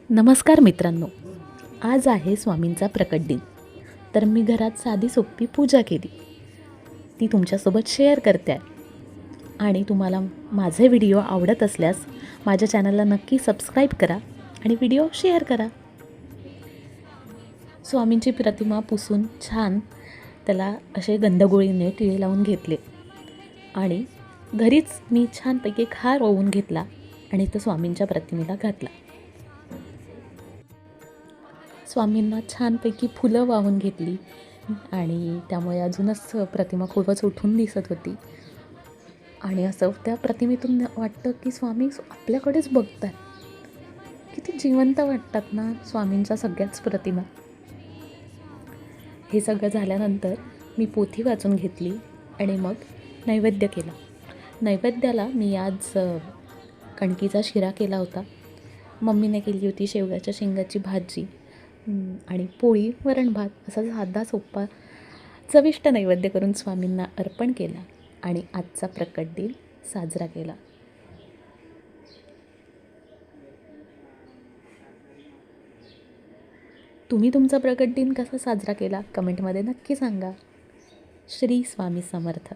नमस्कार मित्रांनो, आज आहे स्वामींचा प्रकट दिन. तर मी घरात साधी सोपी पूजा केली, ती तुमच्यासोबत शेअर करते आहे. आणि तुम्हाला माझे व्हिडिओ आवडत असल्यास माझ्या चॅनलला नक्की सबस्क्राईब करा आणि व्हिडिओ शेअर करा. स्वामींची प्रतिमा पुसून छान त्याला असे गंधगोळीने टिळे लावून घेतले आणि घरीच मी छानपैकी एक हार ओवून घेतला आणि तो स्वामींच्या प्रतिमेला घातला. स्वामींना छानपैकी फुलं वाहून घेतली आणि त्यामुळे अजूनच प्रतिमा खूपच उठून दिसत होती. आणि असं त्या प्रतिमेतून वाटतं की स्वामी आपल्याकडेच बघतात. किती जिवंत वाटतात ना स्वामींच्या सगळ्याच प्रतिमा. हे सगळं झाल्यानंतर मी पोथी वाचून घेतली आणि मग नैवेद्य केला. नैवेद्याला मी आज कणकीचा शिरा केला होता. मम्मीने केली होती शेवग्याच्या शेंगाची भाजी आणि पोळी, वरण भात असा साधा सोपा चविष्ट नैवेद्य करून स्वामींना अर्पण केला आणि आजचा प्रकट दिन साजरा केला. तुम्ही तुमचा प्रकट दिन कसा साजरा केला कमेंटमध्ये नक्की सांगा. श्री स्वामी समर्थ.